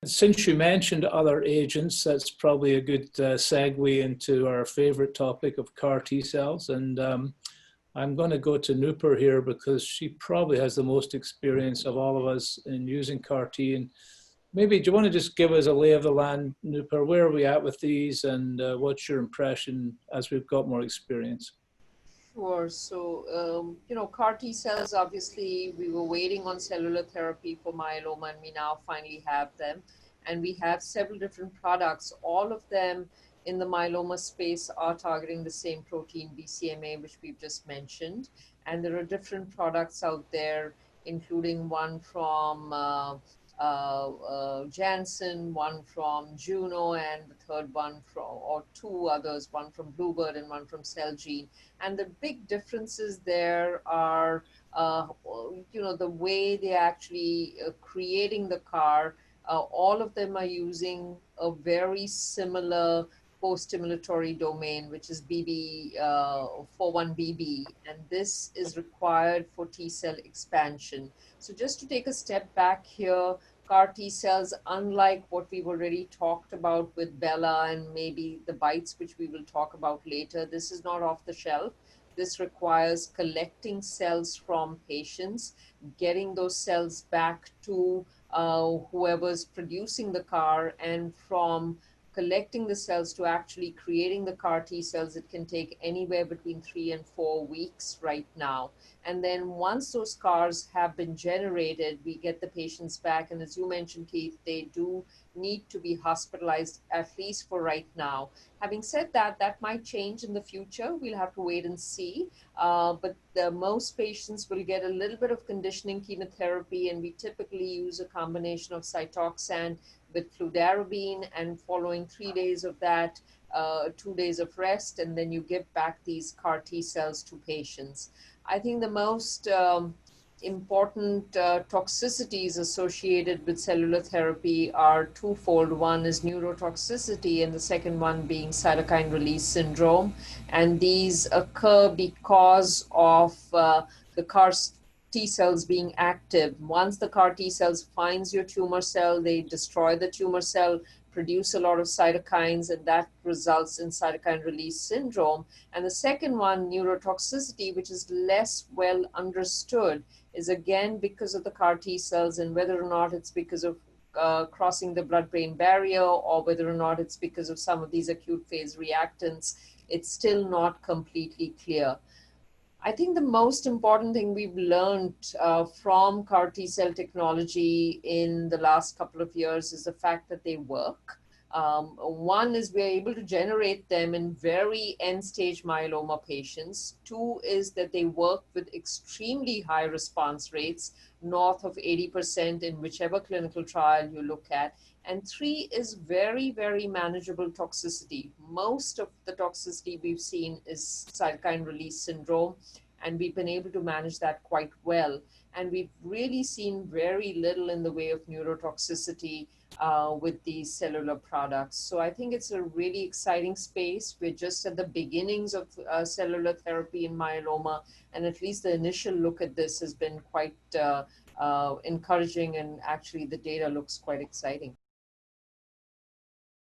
Since you mentioned other agents, that's probably a good segue into our favorite topic of CAR T cells. And I'm going to go to Nupur here because she probably has the most experience of all of us in using CAR T. And maybe, do you want to just give us a lay of the land, Nupur? Where are we at with these, and what's your impression as we've got more experience? Sure. So, CAR T cells, obviously, we were waiting on cellular therapy for myeloma, and we now finally have them. And we have several different products. All of them in the myeloma space are targeting the same protein, BCMA, which we've just mentioned. And there are different products out there, including one from Janssen, one from Juno, and the third one from, or two others, one from Bluebird and one from Celgene. And the big differences there are, the way they actually creating the CAR. All of them are using a very similar co-stimulatory domain, which is BB41BB, and this is required for T cell expansion. So just to take a step back here, CAR T cells, unlike what we've already talked about with Bella and maybe the BiTEs, which we will talk about later, this is not off the shelf. This requires collecting cells from patients, getting those cells back to whoever's producing the CAR, and from collecting the cells to actually creating the CAR T cells, it can take anywhere between 3 and 4 weeks right now. And then once those CARs have been generated, we get the patients back. And as you mentioned, Keith, they do need to be hospitalized, at least for right now. Having said that, that might change in the future. We'll have to wait and see. But most patients will get a little bit of conditioning chemotherapy, and we typically use a combination of Cytoxan with fludarabine, and following 3 days of that, 2 days of rest, and then you give back these CAR T cells to patients. I think the most important toxicities associated with cellular therapy are twofold. One is neurotoxicity, and the second one being cytokine release syndrome. And these occur because of the CAR T cells being active. Once the CAR T cells finds your tumor cell, they destroy the tumor cell, produce a lot of cytokines, and that results in cytokine release syndrome. And the second one, neurotoxicity, which is less well understood, is again because of the CAR T cells, and whether or not it's because of crossing the blood-brain barrier, or whether or not it's because of some of these acute phase reactants, it's still not completely clear. I think the most important thing we've learned from CAR T cell technology in the last couple of years is the fact that they work. One is we're able to generate them in very end-stage myeloma patients. Two is that they work with extremely high response rates, north of 80% in whichever clinical trial you look at. And three is very, very manageable toxicity. Most of the toxicity we've seen is cytokine release syndrome, and we've been able to manage that quite well. And we've really seen very little in the way of neurotoxicity with these cellular products. So I think it's a really exciting space. We're just at the beginnings of cellular therapy in myeloma, and at least the initial look at this has been quite encouraging, and actually the data looks quite exciting.